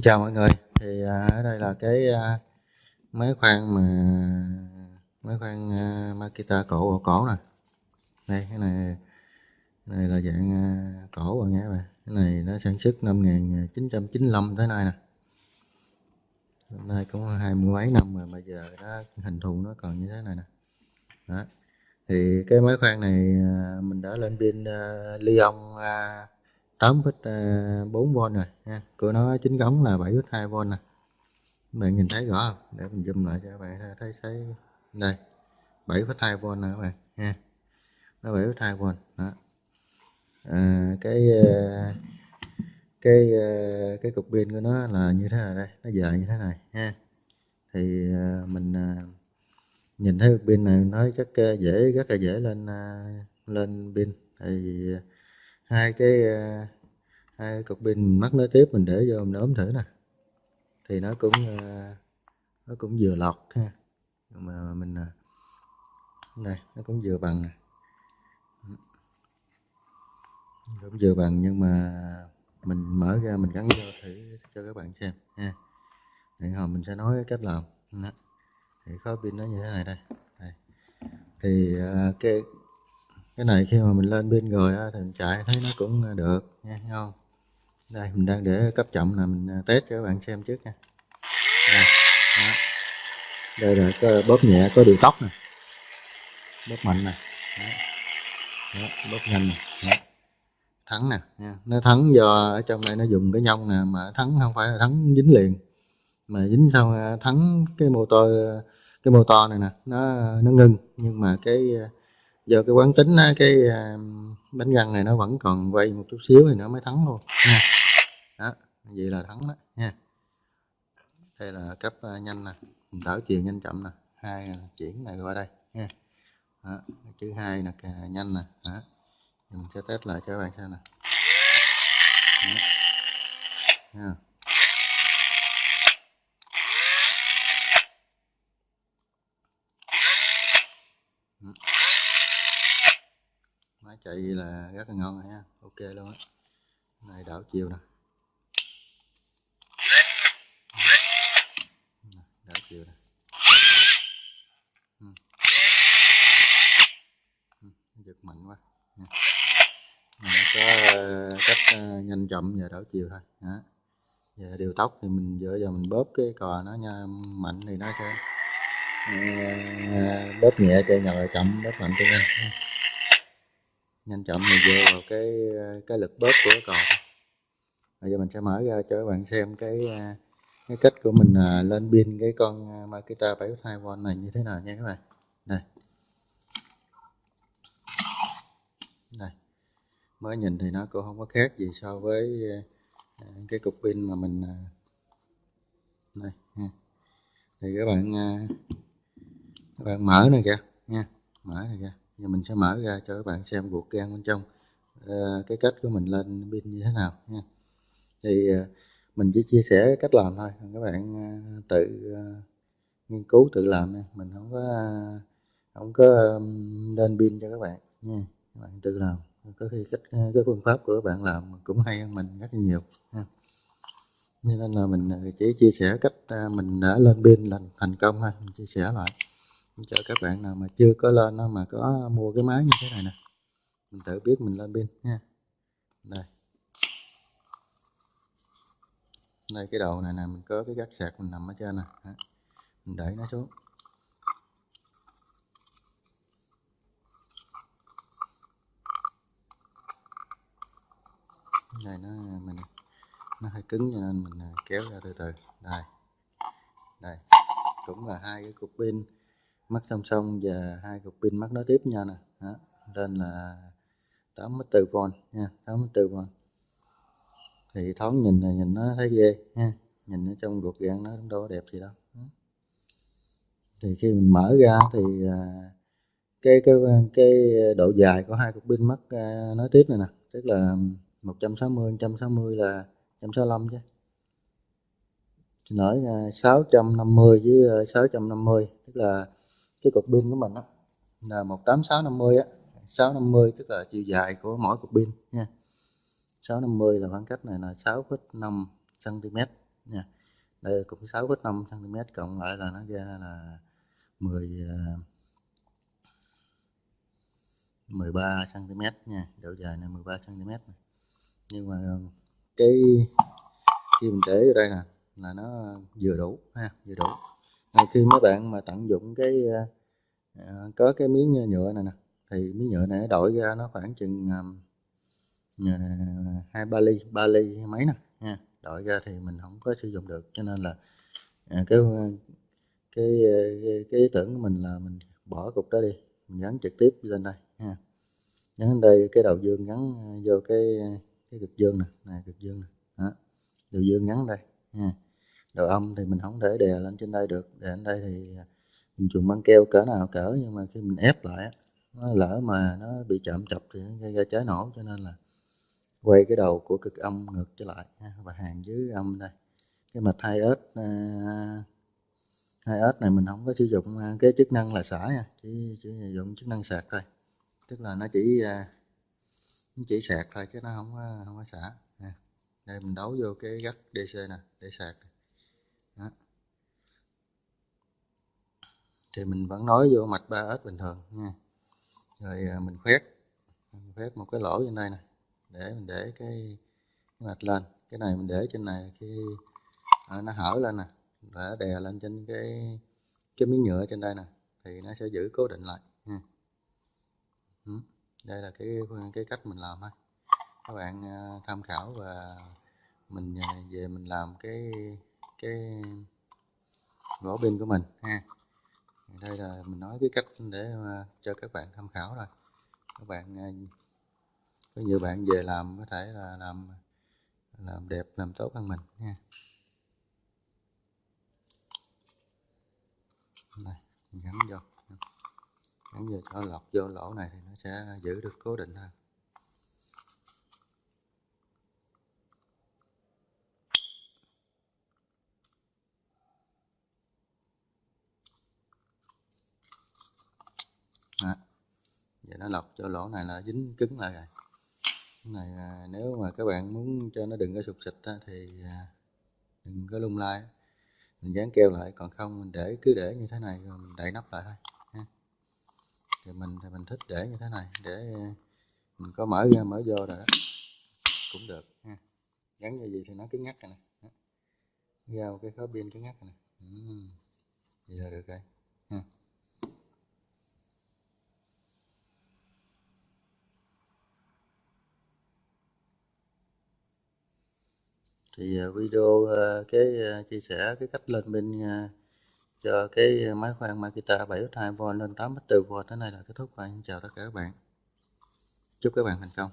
Chào mọi người, thì ở đây là cái máy khoan Makita cổ nè. Đây cái này là dạng cổ rồi nghe các bạn. Cái này nó sản xuất năm 1995 tới nay nè. Hôm nay cũng 20 mấy năm mà bây giờ nó hình thù nó còn như thế này nè. Đó. Thì cái máy khoan này mình đã lên pin Li-ion 8,4V rồi nha. Của nó chính cống là 7,2V nè. Các bạn nhìn thấy rõ không? Để mình zoom lại cho các bạn thấy đây 7,2V nè các bạn nha, nó 7,2V đó. Cái cục pin của nó là như thế này, đây nó dời như thế này ha. Thì mình nhìn thấy cục pin này nói chắc rất là dễ lên pin. Thì hai cái cục pin mắc nối tiếp mình để vô mình ốm thử nè, thì nó cũng vừa lọt ha, mà mình đây nó cũng vừa bằng nè, cũng vừa bằng, nhưng mà mình mở ra mình gắn vô thử cho các bạn xem ha. Thì hồi mình sẽ nói cách làm đó. Thì khóa pin nó như thế này đây. Thì cái này khi mà mình lên pin rồi thì mình chạy thấy nó cũng được nha, thấy không? Đây mình đang để cấp chậm là mình test cho các bạn xem trước nha. Đây là có bóp nhẹ, có điều tốc nè, bóp mạnh nè, bóp nhanh nè, thắng nè nha. Nó thắng do ở trong đây nó dùng cái nhông nè, mà thắng không phải là thắng dính liền, mà dính xong thắng cái motor này nè, nó ngưng. Nhưng mà do cái quán tính cái bánh răng này nó vẫn còn quay một chút xíu thì nó mới thắng luôn nha. Đó, vậy là thắng đó nha. Đây là cấp nhanh nè, mình đảo chiều nhanh chậm nè, hai chuyển này qua đây nha. Đó, chữ 2 là nhanh nè. Đó, mình sẽ test lại cho các bạn xem nè. Đó. Máy chạy là rất là ngon rồi ha, ok luôn á. Này đảo chiều nè, đảo chiều nè, giật mạnh quá. Nó có cách nhanh chậm và đảo chiều thôi. Đó. Về điều tốc thì mình dựa vào mình bóp cái cò nó nha, mạnh thì nó sẽ bóp nhẹ chạy nhờ chậm, bóp mạnh chạy nhanh. Nhanh chậm thì dựa vào cái lực bóp của cái cò. Bây giờ mình sẽ mở ra cho các bạn xem cái cách của mình lên pin cái con Makita 7,2V này như thế nào nha các bạn. Đây, mới nhìn thì nó cũng không có khác gì so với cái cục pin mà mình đây ha. Thì các bạn mở này kìa nha, mở này kìa. Giờ mình sẽ mở ra cho các bạn xem ruột gan bên trong, cái cách của mình lên pin như thế nào nha. Thì mình chỉ chia sẻ cách làm thôi, các bạn tự nghiên cứu tự làm nha. Mình không có lên pin cho các bạn nha, các bạn tự làm. Có khi cái phương pháp của các bạn làm cũng hay hơn mình rất là nhiều ha. Nên là mình chỉ chia sẻ cách mình đã lên pin là thành công thôi, mình chia sẻ lại cho các bạn nào mà chưa có lên mà có mua cái máy như thế này nè, mình tự biết mình lên pin nha. Đây cái đầu này nè, mình có cái gác sạc mình nằm ở trên nè, mình đẩy nó xuống. Đây nó hơi cứng cho nên mình kéo ra từ từ. Đây cũng là hai cái cục pin mắc song song và hai cục pin mắc nối tiếp nhau nè. Đó, lên là 8,4V nha, 8,4V. Thì thoáng nhìn nó thấy ghê ha, nhìn ở trong ruột gan nó đâu có đẹp gì đâu. Thì khi mình mở ra thì cái độ dài của hai cục pin mắc nối tiếp này nè, tức là 160 là 165 chứ. Xin lỗi, 650 với 650, tức là cái cục pin của mình á là 18650 á, 650 tức là chiều dài của mỗi cục pin nha. 650 là khoảng cách này là 6,5 cm nha. Đây cũng 6,5 cm cộng lại là nó ra là 13 cm nha, độ dài này 13 cm này. Nhưng mà cái khi mình để ở đây nè là nó vừa đủ ha, vừa đủ. Khi mấy bạn mà tận dụng cái có cái miếng nhựa này nè, thì miếng nhựa này đổi ra nó khoảng chừng 2-3 ly mấy nè nha, đổi ra thì mình không có sử dụng được, cho nên là cái cái ý tưởng của mình là mình bỏ cục đó đi, mình gắn trực tiếp lên đây ha, gắn lên đây cái đầu dương gắn vô cái cực dương nè, cực dương nè, đó, đầu dương gắn đây ha. Đầu âm thì mình không thể đè lên trên đây được, đè lên đây thì mình dùng băng keo cỡ nào cỡ, nhưng mà khi mình ép lại nó lỡ mà nó bị chạm chập thì nó gây ra cháy nổ, cho nên là quay cái đầu của cực âm ngược trở lại ha, và hàng dưới âm đây cái mạch 2S 2S này mình không có sử dụng cái chức năng là xả nha, chỉ sử dụng chức năng sạc thôi, tức là nó chỉ sạc thôi chứ nó không có xả nè. Đây mình đấu vô cái gắt DC nè để sạc đó. Thì mình vẫn nối vô mạch 3S bình thường nha, rồi mình khoét một cái lỗ trên đây nè để mình để cái mạch lên, cái này mình để trên này khi nó hở lên nè, để đè lên trên cái miếng nhựa trên đây nè thì nó sẽ giữ cố định lại nha. Đây là cái cách mình làm thôi, các bạn tham khảo và mình về mình làm cái vỏ pin của mình ha. Đây là mình nói cái cách để cho các bạn tham khảo thôi, các bạn có nhiều bạn về làm có thể là làm đẹp làm tốt hơn mình nha. Này mình gắn vô cho lọt vô lỗ này thì nó sẽ giữ được cố định hơn. Đó. Vậy nó lọt vô lỗ này là dính cứng lại rồi. Cái này nếu mà các bạn muốn cho nó đừng có sụp xịt thì đừng có lung lay, mình dán keo lại, còn không mình cứ để như thế này rồi mình đậy nắp lại thôi ha. Thì mình thích để như thế này để mình có mở ra mở vô rồi đó cũng được ha. Gắn như gì thì nó cứng ngắc rồi nè, giao cái khóa pin cứng ngắc này vậy là được rồi ha. Thì video chia sẻ cái cách lên pin cho cái máy khoan Makita 7,2V lên 8,4V đến đây là kết thúc rồi. Chào tất cả các bạn, chúc các bạn thành công.